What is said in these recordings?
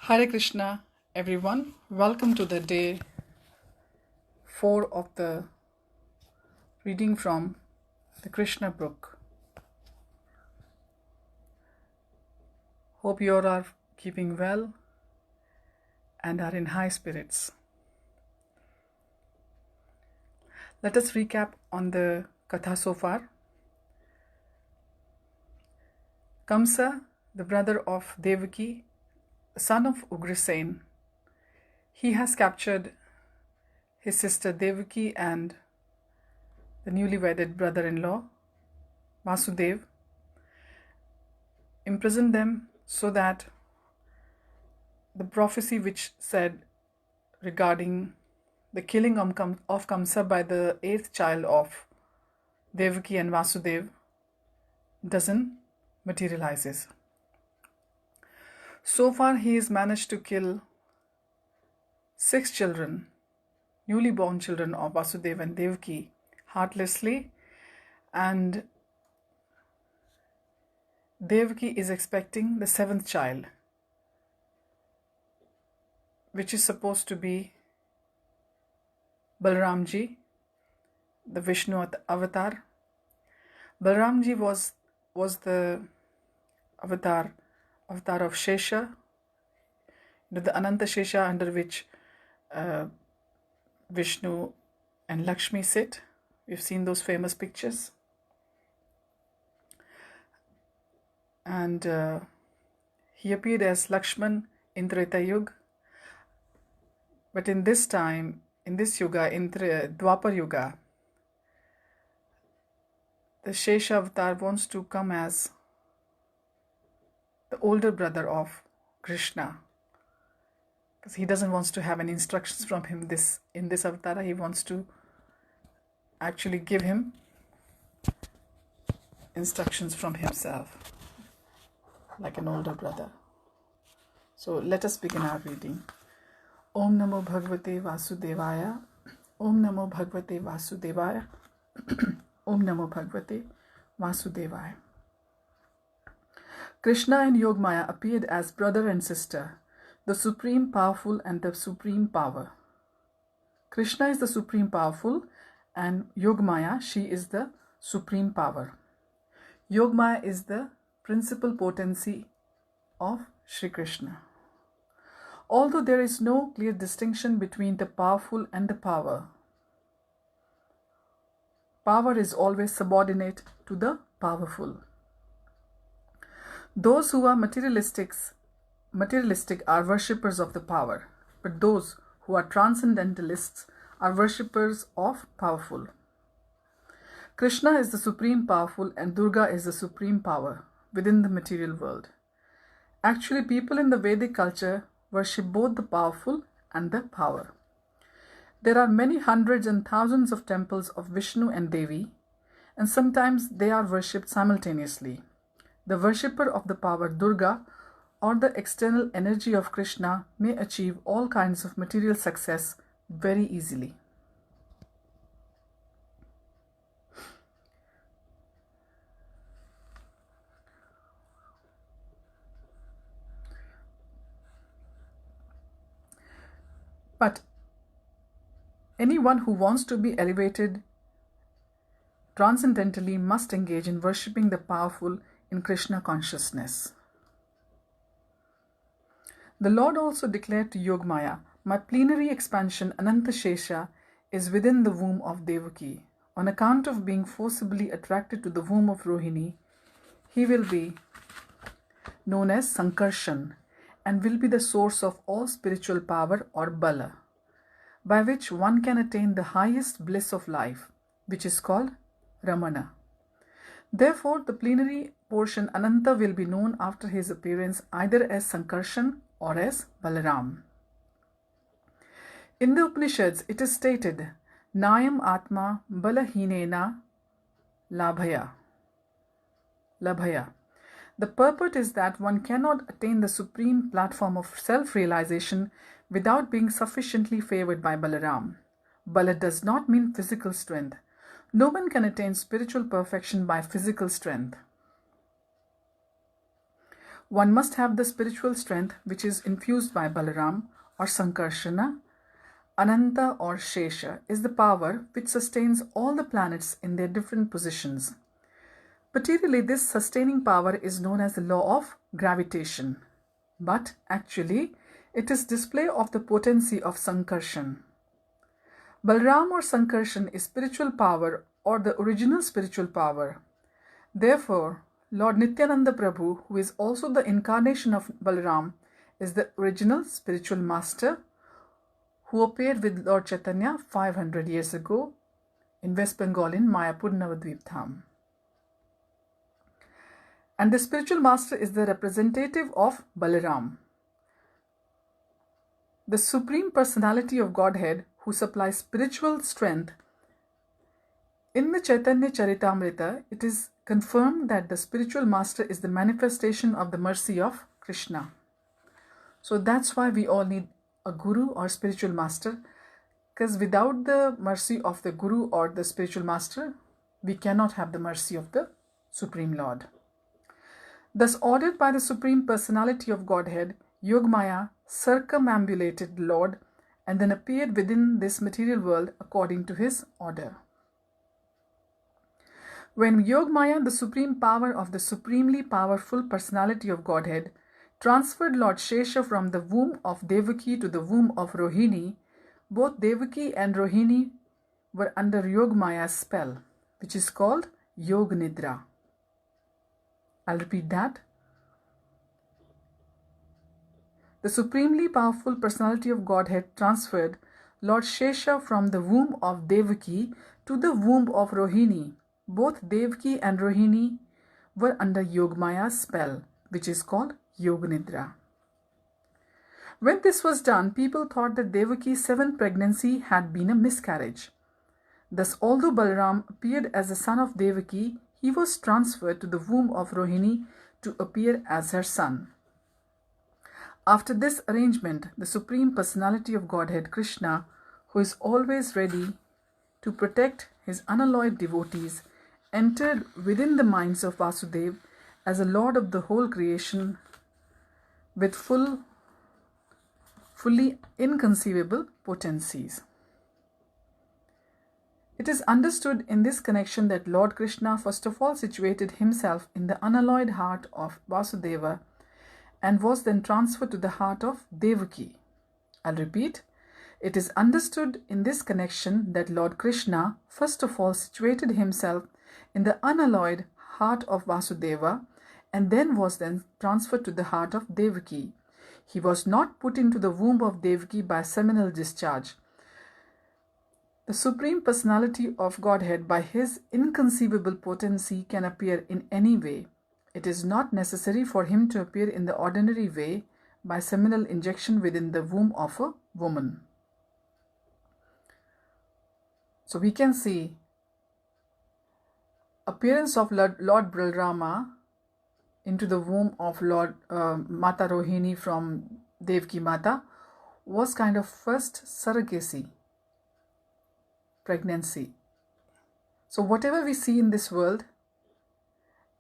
Hare Krishna, everyone. Welcome to the day 4 of the reading from the Krishna book. Hope you all are keeping well and are in high spirits. Let us recap on the Katha so far. Kamsa, the brother of Devaki, son of Ugrasen, he has captured his sister Devaki and the newly wedded brother-in-law, Vasudev, imprisoned them so that the prophecy which said regarding the killing of Kamsa by the 8th child of Devaki and Vasudev doesn't materializes. So far he has managed to kill 6 children, newly born children of Vasudev and Devaki, heartlessly, and Devaki is expecting the 7th child, which is supposed to be Balramji, the Vishnu avatar. Balramji was the avatar of Shesha, the Ananta Shesha under which Vishnu and Lakshmi sit. We've seen those famous pictures. And he appeared as Lakshman in Treta Yuga. But in this time, in this Yuga, in Dwapar Yuga, the Shesha avatar wants to come as the older brother of Krishna, because he doesn't want to have any instructions from him in this avatar. He wants to actually give him instructions from himself, like an older brother. So let us begin our reading. Om Namo Bhagavate Vasudevaya. Om Namo Bhagavate Vasudevaya. Om Namo Bhagavate Vasudevaya. Krishna and Yogamaya appeared as brother and sister, the supreme powerful and the supreme power. Krishna is the supreme powerful and Yogamaya, she is the supreme power. Yogamaya is the principal potency of Sri Krishna. Although there is no clear distinction between the powerful and the power, power is always subordinate to the powerful. Those who are materialistic are worshippers of the power, but those who are transcendentalists are worshippers of powerful. Krishna is the supreme powerful and Durga is the supreme power within the material world. Actually, people in the Vedic culture worship both the powerful and the power. There are many hundreds and thousands of temples of Vishnu and Devi, and sometimes they are worshipped simultaneously. The worshipper of the power Durga or the external energy of Krishna may achieve all kinds of material success very easily. But anyone who wants to be elevated transcendentally must engage in worshipping the powerful in Krishna consciousness. The Lord also declared to Yogamaya, my plenary expansion Ananta Shesha is within the womb of Devaki. On account of being forcibly attracted to the womb of Rohini, he will be known as Sankarshan and will be the source of all spiritual power or bala, by which one can attain the highest bliss of life, which is called Ramana. Therefore, the plenary portion Ananta will be known after his appearance either as Sankarshan or as Balaram. In the Upanishads, it is stated, Nayam Atma Balahinena Labhaya. The purport is that one cannot attain the supreme platform of self-realization without being sufficiently favored by Balaram. Bala does not mean physical strength. No one can attain spiritual perfection by physical strength. One must have the spiritual strength which is infused by Balaram or Sankarshana. Ananta or Shesha is the power which sustains all the planets in their different positions. Materially, this sustaining power is known as the law of gravitation, but actually it is display of the potency of Sankarshan. Balram or Sankarshan is spiritual power or the original spiritual power. Therefore, Lord Nityananda Prabhu, who is also the incarnation of Balram, is the original spiritual master who appeared with Lord Chaitanya 500 years ago in West Bengal in Mayapur Navadvip Dham. And the spiritual master is the representative of Balaram, the Supreme Personality of Godhead who supplies spiritual strength. In the Chaitanya Charitamrita, it is confirmed that the spiritual master is the manifestation of the mercy of Krishna. So that's why we all need a guru or spiritual master, because without the mercy of the guru or the spiritual master, we cannot have the mercy of the Supreme Lord. Thus, ordered by the Supreme Personality of Godhead, Yogamaya circumambulated the Lord and then appeared within this material world according to his order. When Yogamaya, the supreme power of the supremely powerful personality of Godhead, transferred Lord Shesha from the womb of Devaki to the womb of Rohini, both Devaki and Rohini were under Yogamaya's spell, which is called Yog Nidra. I'll repeat that. The supremely powerful personality of Godhead transferred Lord Shesha from the womb of Devaki to the womb of Rohini. Both Devaki and Rohini were under Yogamaya's spell, which is called Yoga Nidra. When this was done, people thought that Devaki's seventh pregnancy had been a miscarriage. Thus, although Balaram appeared as the son of Devaki, he was transferred to the womb of Rohini to appear as her son. After this arrangement, the Supreme Personality of Godhead, Krishna, who is always ready to protect his unalloyed devotees, entered within the minds of Vasudeva as a lord of the whole creation with fully inconceivable potencies. It is understood in this connection that Lord Krishna first of all situated himself in the unalloyed heart of Vasudeva and was then transferred to the heart of Devaki. I'll repeat. It is understood in this connection that Lord Krishna first of all situated himself in the unalloyed heart of Vasudeva and then was then transferred to the heart of Devaki. He was not put into the womb of Devaki by seminal discharge. The Supreme Personality of Godhead, by his inconceivable potency, can appear in any way. It is not necessary for him to appear in the ordinary way by seminal injection within the womb of a woman. So we can see appearance of Lord Balarama into the womb of Lord Mata Rohini from Devaki Mata was kind of first surrogacy pregnancy. So whatever we see in this world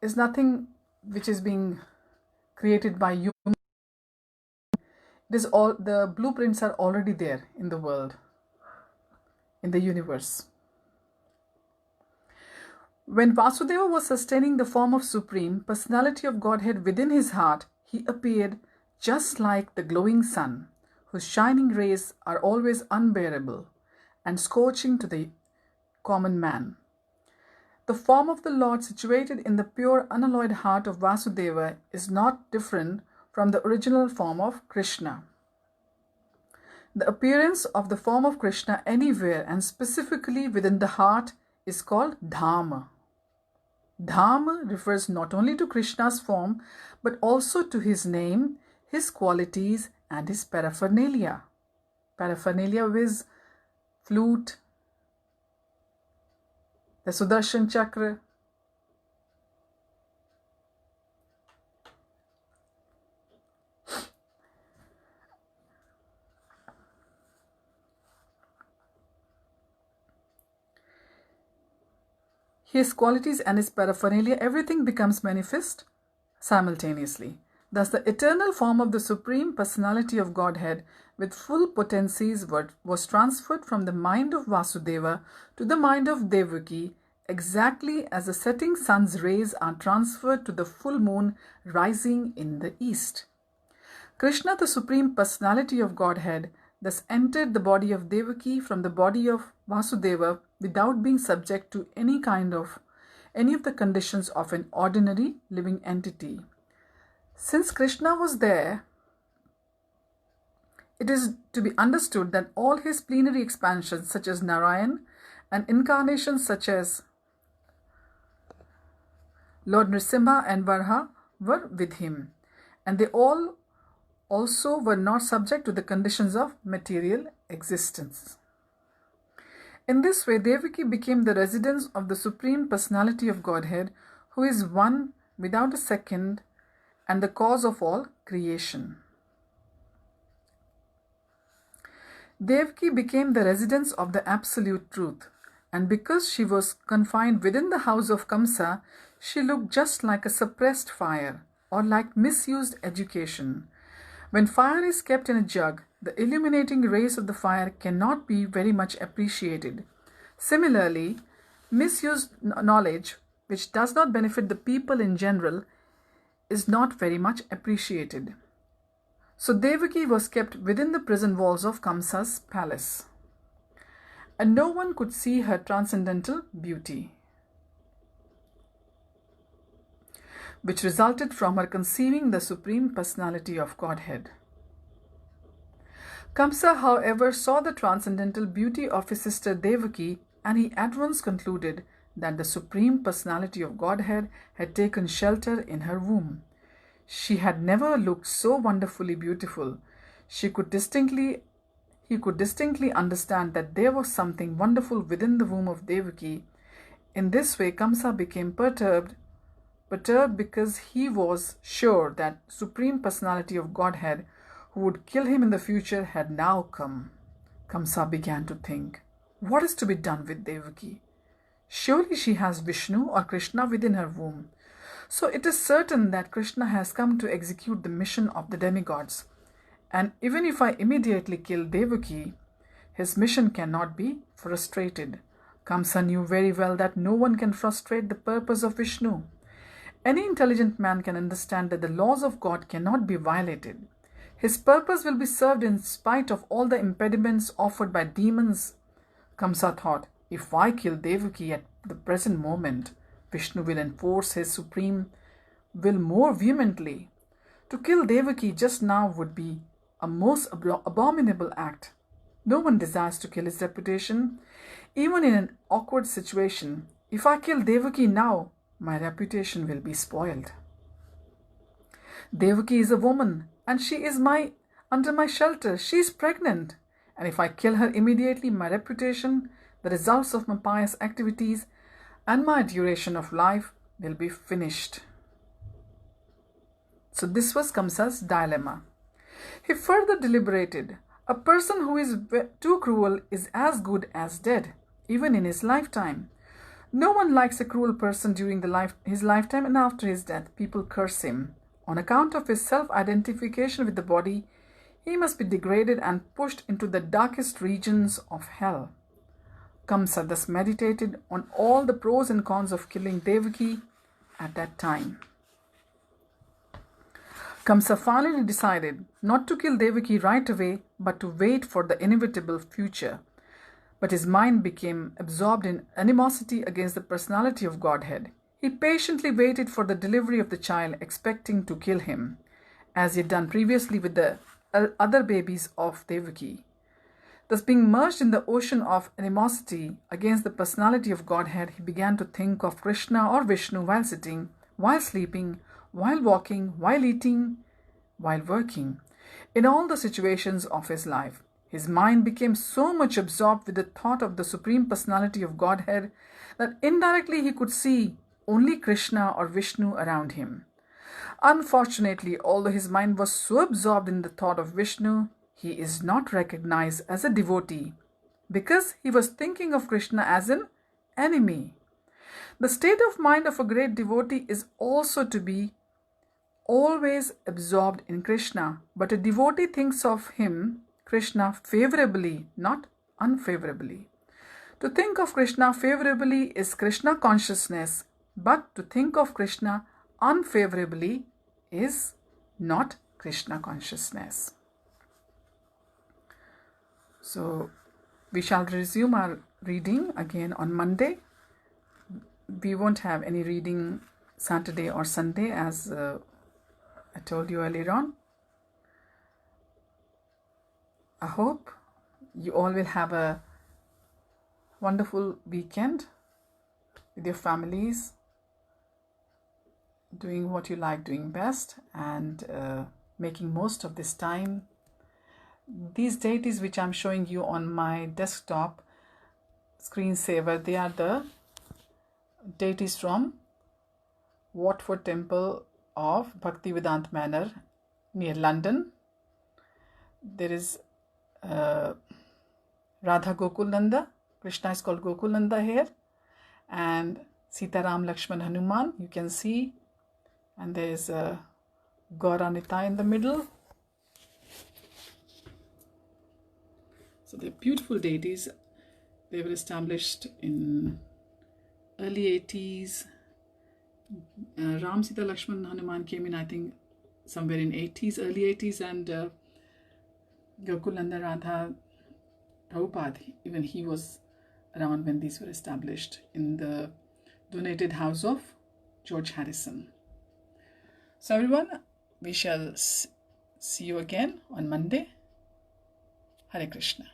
is nothing which is being created by human. It is all, the blueprints are already there in the world, in the universe. When Vasudeva was sustaining the form of Supreme Personality of Godhead within his heart, he appeared just like the glowing sun, whose shining rays are always unbearable and scorching to the common man. The form of the Lord situated in the pure unalloyed heart of Vasudeva is not different from the original form of Krishna. The appearance of the form of Krishna anywhere and specifically within the heart is called Dhama. Dhama refers not only to Krishna's form but also to his name, his qualities and his paraphernalia. Paraphernalia is flute, the Sudarshan Chakra, his qualities and his paraphernalia, everything becomes manifest simultaneously. Thus, the eternal form of the Supreme Personality of Godhead with full potencies was transferred from the mind of Vasudeva to the mind of Devaki, exactly as the setting sun's rays are transferred to the full moon rising in the east. Krishna, the Supreme Personality of Godhead, thus entered the body of Devaki from the body of Vasudeva without being subject to any of the conditions of an ordinary living entity. Since Krishna was there, it is to be understood that all his plenary expansions such as Narayan and incarnations such as Lord Nrsimha and Varha were with him, and they all also were not subject to the conditions of material existence. In this way, Devaki became the residence of the Supreme Personality of Godhead, who is one without a second and the cause of all creation. Devaki became the residence of the Absolute Truth, and because she was confined within the house of Kamsa, she looked just like a suppressed fire or like misused education. When fire is kept in a jug, the illuminating rays of the fire cannot be very much appreciated. Similarly, misused knowledge, which does not benefit the people in general, is not very much appreciated. So Devaki was kept within the prison walls of Kamsa's palace, and no one could see her transcendental beauty, which resulted from her conceiving the Supreme Personality of Godhead. Kamsa, however, saw the transcendental beauty of his sister Devaki, and he at once concluded that the Supreme Personality of Godhead had taken shelter in her womb. She had never looked so wonderfully beautiful. He could distinctly understand that there was something wonderful within the womb of Devaki. In this way, Kamsa became perturbed because he was sure that Supreme Personality of Godhead, who would kill him in the future, had now come. Kamsa began to think, what is to be done with Devaki? Surely she has Vishnu or Krishna within her womb. So it is certain that Krishna has come to execute the mission of the demigods. And even if I immediately kill Devaki, his mission cannot be frustrated. Kamsa knew very well that no one can frustrate the purpose of Vishnu. Any intelligent man can understand that the laws of God cannot be violated. His purpose will be served in spite of all the impediments offered by demons. Kamsa thought, if I kill Devaki at the present moment, Vishnu will enforce his supreme will more vehemently. To kill Devaki just now would be a most abominable act. No one desires to kill his reputation, even in an awkward situation. If I kill Devaki now, my reputation will be spoiled. Devaki is a woman, and she is under my shelter. She is pregnant, and if I kill her immediately, my reputation, the results of my pious activities, and my duration of life will be finished. So this was Kamsa's dilemma. He further deliberated. A person who is too cruel is as good as dead, even in his lifetime. No one likes a cruel person during his lifetime, and after his death, people curse him. On account of his self-identification with the body, he must be degraded and pushed into the darkest regions of hell. Kamsa thus meditated on all the pros and cons of killing Devaki at that time. Kamsa finally decided not to kill Devaki right away, but to wait for the inevitable future. But his mind became absorbed in animosity against the personality of Godhead. He patiently waited for the delivery of the child, expecting to kill him, as he had done previously with the other babies of Devaki. Thus, being merged in the ocean of animosity against the personality of Godhead, he began to think of Krishna or Vishnu while sitting, while sleeping, while walking, while eating, while working, in all the situations of his life. His mind became so much absorbed with the thought of the Supreme Personality of Godhead that indirectly he could see only Krishna or Vishnu around him. Unfortunately, although his mind was so absorbed in the thought of Vishnu, he is not recognized as a devotee because he was thinking of Krishna as an enemy. The state of mind of a great devotee is also to be always absorbed in Krishna, but a devotee thinks of him, Krishna, favorably, not unfavorably. To think of Krishna favorably is Krishna consciousness, but to think of Krishna unfavorably is not Krishna consciousness. So we shall resume our reading again on Monday. We won't have any reading Saturday or Sunday, as I told you earlier on. I hope you all will have a wonderful weekend with your families, doing what you like doing best, and making most of this time. These deities which I'm showing you on my desktop screensaver, they are the deities from Watford Temple of Bhaktivedanta Manor near London. There is Radha Gokulnanda. Krishna is called Gokulnanda here. And Sita Ram Lakshman Hanuman, you can see. And there is Gauranita in the middle. So they're beautiful deities. They were established in early 80s. Ram, Sita, Lakshman, Hanuman came in, I think, somewhere in 80s, early 80s, and Gokulnanda Radha Prabhupada, even he was around when these were established in the donated house of George Harrison. So everyone, we shall see you again on Monday. Hare Krishna.